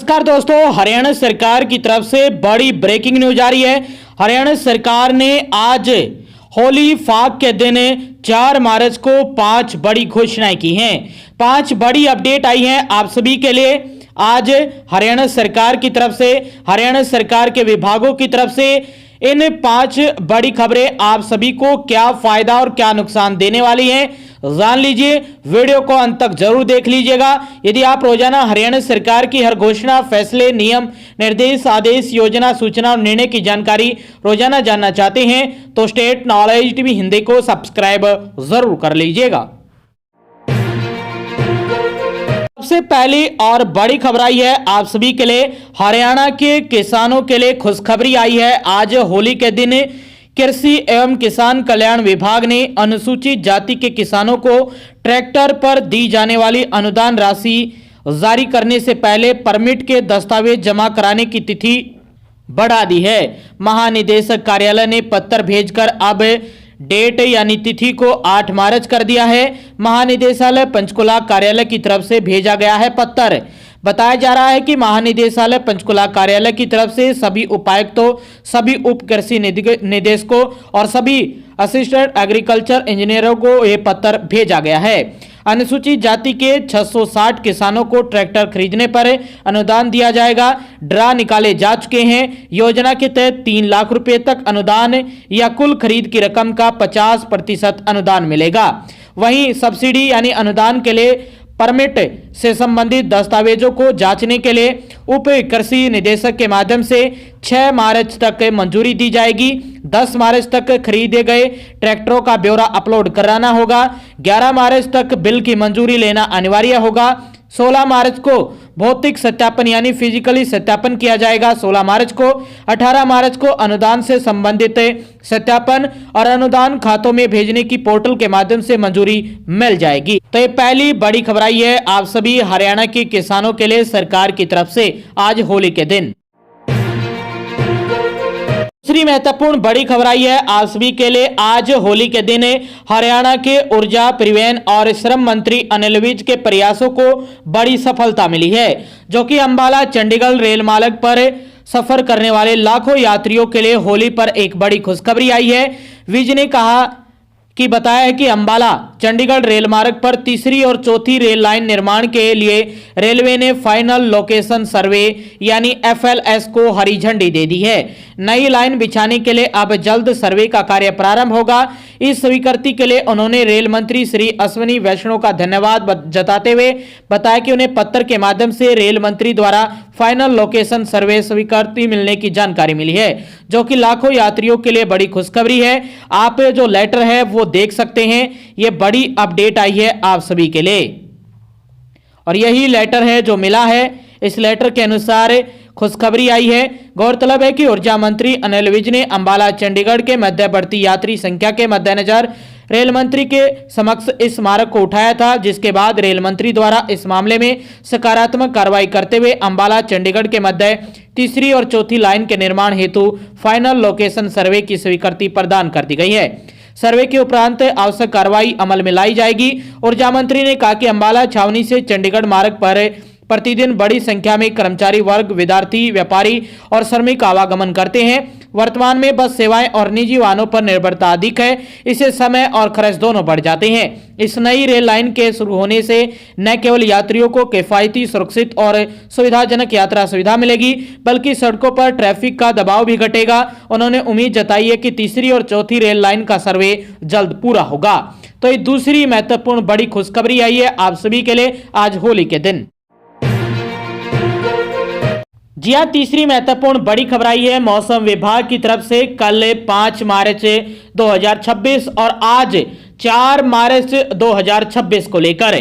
नमस्कार दोस्तों, हरियाणा सरकार की तरफ से बड़ी ब्रेकिंग न्यूज आ रही है। हरियाणा सरकार ने आज होली फाग के दिन 4 मार्च को 5 बड़ी घोषणाएं की हैं। 5 बड़ी अपडेट आई हैं आप सभी के लिए। आज हरियाणा सरकार की तरफ से, हरियाणा सरकार के विभागों की तरफ से इन 5 बड़ी खबरें आप सभी को क्या फायदा और क्या नुकसान देने वाली हैं, जान लीजिए। वीडियो को अंत तक जरूर देख लीजिएगा। यदि आप रोजाना हरियाणा सरकार की हर घोषणा, फैसले, नियम, निर्देश, आदेश, योजना, सूचना और निर्णय की जानकारी रोजाना जानना चाहते हैं तो स्टेट नॉलेज टीवी हिंदी को सब्सक्राइब जरूर कर लीजिएगा। सबसे पहली और बड़ी खबर आई है आप सभी के लिए। हरियाणा के किसानों के लिए खुशखबरी आई है। आज होली के दिन कृषि एवं किसान कल्याण विभाग ने अनुसूचित जाति के किसानों को ट्रैक्टर पर दी जाने वाली अनुदान राशि जारी करने से पहले परमिट के दस्तावेज जमा कराने की तिथि बढ़ा दी है। महानिदेशक कार्यालय ने पत्र भेजकर अब डेट यानी तिथि को 8 मार्च कर दिया है। महानिदेशालय पंचकुला कार्यालय की तरफ से भेजा गया है पत्र। बताया जा रहा है कि महानिदेशालय पंचकुला कार्यालय की तरफ से सभी उपायुक्तों, सभी उप कृषि निदेशकों और सभी असिस्टेंट एग्रीकल्चर इंजीनियरों को यह पत्र भेजा गया है। अनुसूचित जाति के 660 किसानों को ट्रैक्टर खरीदने पर अनुदान दिया जाएगा। ड्रा निकाले जा चुके हैं। योजना के तहत 3 लाख रुपए तक अनुदान या कुल खरीद की रकम का 50% अनुदान मिलेगा। वहीं सब्सिडी यानी अनुदान के लिए परमिट से संबंधित दस्तावेजों को जांचने के लिए उप कृषि निदेशक के माध्यम से 6 मार्च तक मंजूरी दी जाएगी। 10 मार्च तक खरीदे गए ट्रैक्टरों का ब्यौरा अपलोड कराना होगा। 11 मार्च तक बिल की मंजूरी लेना अनिवार्य होगा। 16 मार्च को भौतिक सत्यापन यानी फिजिकली सत्यापन किया जाएगा। 16 मार्च को 18 मार्च को अनुदान से संबंधित सत्यापन और अनुदान खातों में भेजने की पोर्टल के माध्यम से मंजूरी मिल जाएगी। तो ये पहली बड़ी खबर आई है आप सभी हरियाणा के किसानों के लिए सरकार की तरफ से आज होली के दिन। दूसरी महत्वपूर्ण बड़ी खबर आई है आप सभी के लिए। आज होली के दिन हरियाणा के ऊर्जा, परिवहन और श्रम मंत्री अनिल विज के प्रयासों को बड़ी सफलता मिली है, जो कि अंबाला चंडीगढ़ रेल मार्ग पर सफर करने वाले लाखों यात्रियों के लिए होली पर एक बड़ी खुशखबरी आई है। विज ने कहा कि बताया है कि अंबाला चंडीगढ़ रेल मार्ग पर तीसरी और चौथी रेल लाइन निर्माण के लिए रेलवे ने फाइनल लोकेशन सर्वे यानी FLS को हरी झंडी दे दी है। नई लाइन बिछाने के लिए अब जल्द सर्वे का कार्य प्रारंभ होगा। इस स्वीकृति के लिए उन्होंने रेल मंत्री श्री अश्विनी वैष्णव का धन्यवाद जताते हुए बताया कि उन्हें पत्र के माध्यम से रेल मंत्री द्वारा फाइनल लोकेशन सर्वे स्वीकृति मिलने की जानकारी मिली है, जो कि लाखों यात्रियों के लिए बड़ी खुशखबरी है। आप जो लेटर है वो देख सकते हैं। ये बड़ी अपडेट आई है आप सभी के लिए और यही लेटर है जो मिला है। इस लेटर के अनुसार खुशखबरी आई है। गौरतलब है कि ऊर्जा मंत्री अनिल विज ने अंबाला चंडीगढ़ के मध्यवर्ती यात्री संख्या के मद्देनजर रेल मंत्री के समक्ष इस मार्ग को उठाया था, जिसके बाद रेल मंत्री द्वारा इस मामले में सकारात्मक कार्रवाई करते हुए अंबाला चंडीगढ़ के मध्य तीसरी और चौथी लाइन के निर्माण हेतु फाइनल लोकेशन सर्वे की स्वीकृति प्रदान कर दी गई है। सर्वे के उपरांत आवश्यक कार्रवाई अमल में लाई जाएगी। ऊर्जा मंत्री ने कहा कि अंबाला छावनी से चंडीगढ़ मार्ग पर प्रतिदिन बड़ी संख्या में कर्मचारी वर्ग, विद्यार्थी, व्यापारी और श्रमिक आवागमन करते हैं। वर्तमान में बस सेवाएं और निजी वाहनों पर निर्भरता अधिक है। इससे समय और खर्च दोनों बढ़ जाते हैं। इस नई रेल लाइन के शुरू होने से न केवल यात्रियों को किफायती, सुरक्षित और सुविधाजनक यात्रा सुविधा मिलेगी, बल्कि सड़कों पर ट्रैफिक का दबाव भी घटेगा। उन्होंने उम्मीद जताई है कि तीसरी और चौथी रेल लाइन का सर्वे जल्द पूरा होगा। तो ये दूसरी महत्वपूर्ण बड़ी खुशखबरी आई है आप सभी के लिए आज होली के दिन। जी हाँ, तीसरी महत्वपूर्ण बड़ी खबर आई है मौसम विभाग की तरफ से। कल 5 मार्च 2026 और आज 4 मार्च 2026 को लेकर।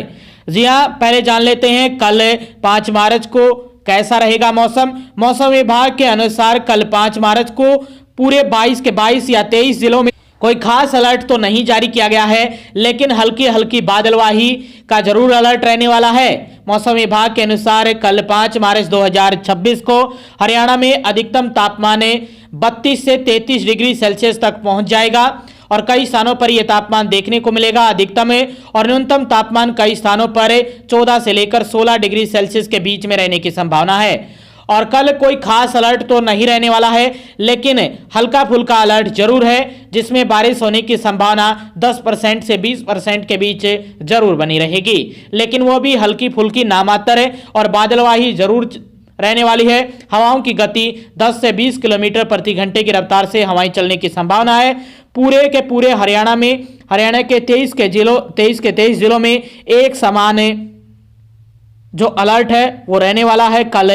जी हाँ, पहले जान लेते हैं कल 5 मार्च को कैसा रहेगा मौसम। मौसम विभाग के अनुसार कल 5 मार्च को पूरे 22 के 22 या 23 जिलों में कोई खास अलर्ट तो नहीं जारी किया गया है, लेकिन हल्की हल्की बादलवाही का जरूर अलर्ट रहने वाला है। मौसम विभाग के अनुसार कल 5 मार्च 2026 को हरियाणा में अधिकतम तापमान 32 से 33 डिग्री सेल्सियस तक पहुंच जाएगा और कई स्थानों पर यह तापमान देखने को मिलेगा। अधिकतम और न्यूनतम तापमान कई स्थानों पर 14 से लेकर 16 डिग्री सेल्सियस के बीच में रहने की संभावना है। और कल कोई खास अलर्ट तो नहीं रहने वाला है, लेकिन हल्का फुल्का अलर्ट जरूर है, जिसमें बारिश होने की संभावना 10% से 20% के बीच जरूर बनी रहेगी, लेकिन वो भी हल्की फुल्की नामात्र है और बादलवाही जरूर रहने वाली है। हवाओं की गति 10 से 20 किलोमीटर प्रति घंटे की रफ्तार से हवाएं चलने की संभावना है। पूरे के पूरे हरियाणा के 23 जिलों में एक समान जो अलर्ट है वो रहने वाला है कल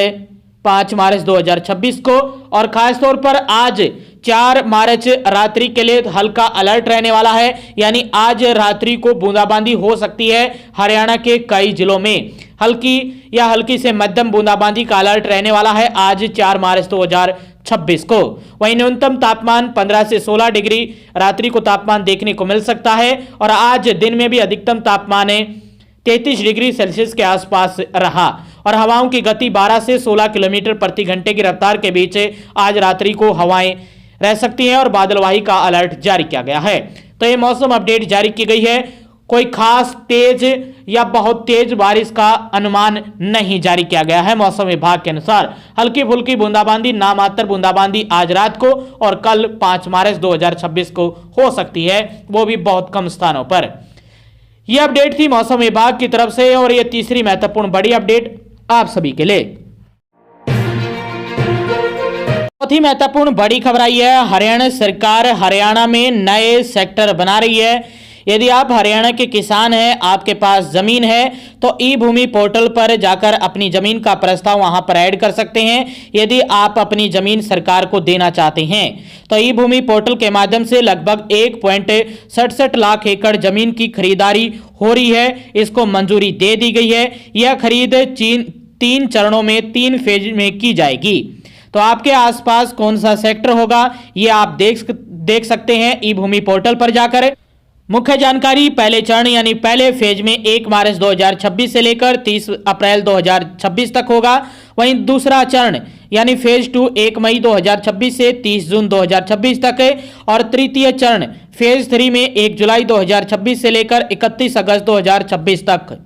5 मार्च 2026 को। और खासतौर पर आज 4 मार्च रात्रि के लिए हल्का अलर्ट रहने वाला है, यानी आज रात्रि को बूंदाबांदी हो सकती है हरियाणा के कई जिलों में। हल्की या हल्की से मध्यम बूंदाबांदी का अलर्ट रहने वाला है आज 4 मार्च 2026 को। वहीं न्यूनतम तापमान 15 से 16 डिग्री रात्रि को तापमान देखने को मिल सकता है और आज दिन में भी अधिकतम तापमान 33 डिग्री सेल्सियस के आसपास रहा और हवाओं की गति 12 से 16 किलोमीटर प्रति घंटे की रफ्तार के बीच आज रात्रि को हवाएं रह सकती हैं और बादलवाही का अलर्ट जारी किया गया है। तो ये मौसम अपडेट जारी की गई है। कोई खास तेज या बहुत तेज बारिश का अनुमान नहीं जारी किया गया है। मौसम विभाग के अनुसार हल्की फुल्की बूंदाबांदी, नामात्र बूंदाबांदी आज रात को और कल 5 मार्च 2026 को हो सकती है, वो भी बहुत कम स्थानों पर। यह अपडेट थी मौसम विभाग की तरफ से और यह तीसरी महत्वपूर्ण बड़ी अपडेट आप सभी के लिए। चौथी महत्वपूर्ण बड़ी खबर आई है, हरियाणा सरकार हरियाणा में नए सेक्टर बना रही है। यदि आप हरियाणा के किसान हैं, आपके पास जमीन है, तो ई भूमि पोर्टल पर जाकर अपनी जमीन का प्रस्ताव वहां पर ऐड कर सकते हैं। यदि आप अपनी जमीन सरकार को देना चाहते हैं तो ई भूमि पोर्टल के माध्यम से लगभग 1.67 लाख एकड़ जमीन की खरीदारी हो रही है। इसको मंजूरी दे दी गई है। यह खरीद 3 चरणों में 3 फेज में की जाएगी। तो आपके आसपास कौन सा सेक्टर होगा ये आप देख सकते हैं ई भूमि पोर्टल पर जाकर। मुख्य जानकारी पहले चरण यानी पहले फेज में 1 मार्च 2026 से लेकर 30 अप्रैल 2026 तक होगा। वहीं दूसरा चरण यानी फेज 2 1 मई 2026 से 30 जून 2026 तक है और तृतीय चरण फेज 3 में 1 जुलाई 2026 से लेकर 31 अगस्त 2026 तक।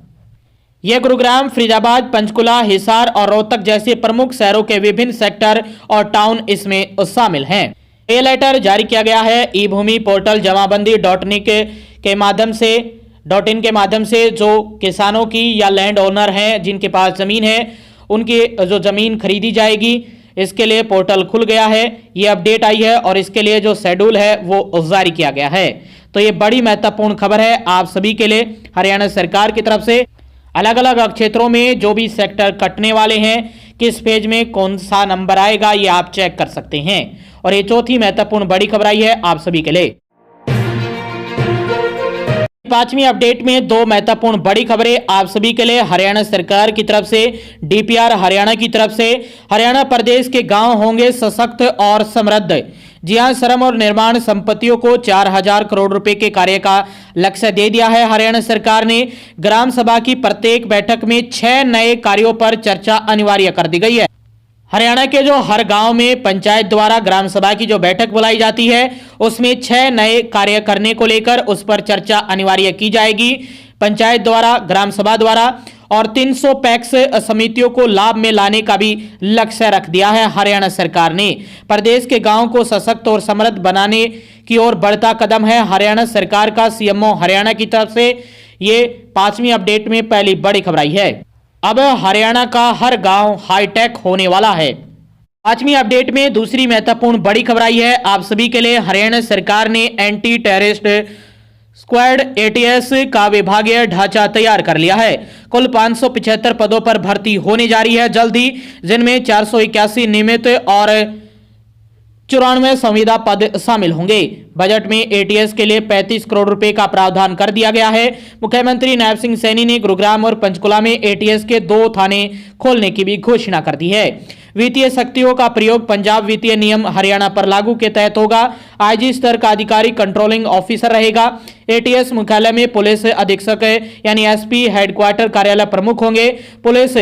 यह गुरुग्राम, फरीदाबाद, पंचकुला, हिसार और रोहतक जैसे प्रमुख शहरों के विभिन्न सेक्टर और टाउन इसमें शामिल हैं। ये लेटर जारी किया गया है ई भूमि पोर्टल जमाबंदी .in के माध्यम से जो किसानों की या लैंड ओनर हैं जिनके पास जमीन है उनकी जो जमीन खरीदी जाएगी, इसके लिए पोर्टल खुल गया है। ये अपडेट आई है और इसके लिए जो शेड्यूल है वो जारी किया गया है। तो ये बड़ी महत्वपूर्ण खबर है आप सभी के लिए। हरियाणा सरकार की तरफ से अलग अलग क्षेत्रों में जो भी सेक्टर कटने वाले हैं, किस पेज में कौन सा नंबर आएगा ये आप चेक कर सकते हैं। और ये चौथी महत्वपूर्ण बड़ी खबर आई है आप सभी के लिए। पांचवी अपडेट में 2 महत्वपूर्ण बड़ी खबरें आप सभी के लिए। हरियाणा सरकार की तरफ से डीपीआर हरियाणा की तरफ से हरियाणा प्रदेश के गांव होंगे सशक्त और समृद्ध। जी हां, श्रम और निर्माण संपत्तियों को 4000 करोड़ रुपए के कार्य का लक्ष्य दे दिया है। हरियाणा सरकार ने ग्राम सभा की प्रत्येक बैठक में 6 नए कार्यों पर चर्चा अनिवार्य कर दी गई है। हरियाणा के जो हर गांव में पंचायत द्वारा ग्राम सभा की जो बैठक बुलाई जाती है उसमें 6 नए कार्य करने को लेकर उस पर चर्चा अनिवार्य की जाएगी पंचायत द्वारा, ग्राम सभा द्वारा। और 300 पैक्स समितियों को लाभ में लाने का भी लक्ष्य रख दिया है हरियाणा सरकार ने। प्रदेश के गांवों को सशक्त और समृद्ध बनाने की ओर बढ़ता कदम है हरियाणा सरकार का। सीएमओ हरियाणा की तरफ से ये 5वीं अपडेट में पहली बड़ी खबर आई है। अब हरियाणा का हर गांव हाईटेक होने वाला है। 5वीं अपडेट में दूसरी महत्वपूर्ण बड़ी खबर आई है आप सभी के लिए। हरियाणा सरकार ने एंटी टेररिस्ट स्क्वाड ATS का विभागीय ढांचा तैयार कर लिया है। कुल 575 पदों पर भर्ती होने जा रही है जल्द ही, जिनमें 481 नियमित और 94 संविदा पद शामिल होंगे। बजट में ATS के लिए 35 करोड़ रुपए का प्रावधान कर दिया गया है। मुख्यमंत्री नायब सिंह सैनी ने गुरुग्राम और पंचकुला में ATS के 2 थाने खोलने की भी घोषणा कर दी है। वित्तीय शक्तियों का प्रयोग पंजाब वित्तीय नियम हरियाणा पर लागू के तहत होगा। IG स्तर का अधिकारी कंट्रोलिंग ऑफिसर रहेगा। ATS मुख्यालय में पुलिस अधीक्षक यानी SP हेडक्वार्टर कार्यालय प्रमुख होंगे। पुलिस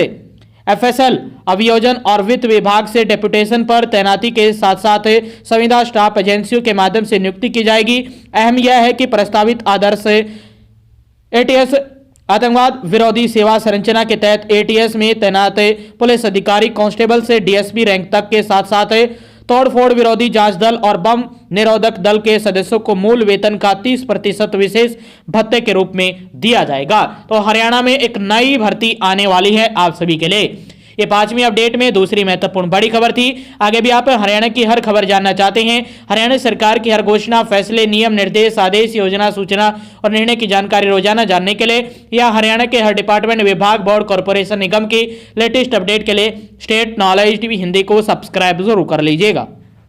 एफएसएल अभियोजन और वित्त विभाग से डेपुटेशन पर तैनाती के साथ साथ संविदा स्टाफ एजेंसियों के माध्यम से नियुक्ति की जाएगी। अहम यह है कि प्रस्तावित आदर्श एटीएस आतंकवाद विरोधी सेवा संरचना के तहत एटीएस में तैनात पुलिस अधिकारी कांस्टेबल से डीएसपी रैंक तक के साथ साथ तोड़फोड़ विरोधी जांच दल और बम निरोधक दल के सदस्यों को मूल वेतन का 30% विशेष भत्ते के रूप में दिया जाएगा। तो हरियाणा में एक नई भर्ती आने वाली है आप सभी के लिए। ये 5वीं अपडेट में दूसरी महत्वपूर्ण बड़ी खबर थी। आगे भी आप हरियाणा की हर खबर जानना चाहते हैं, हरियाणा सरकार की हर घोषणा, फैसले, नियम, निर्देश, आदेश, योजना, सूचना और निर्णय की जानकारी रोजाना जानने के लिए या हरियाणा के हर डिपार्टमेंट, विभाग, बोर्ड, कॉर्पोरेशन, निगम की लेटेस्ट अपडेट के लिए स्टेट नॉलेज टीवी हिंदी को सब्सक्राइब जरूर कर लीजिएगा।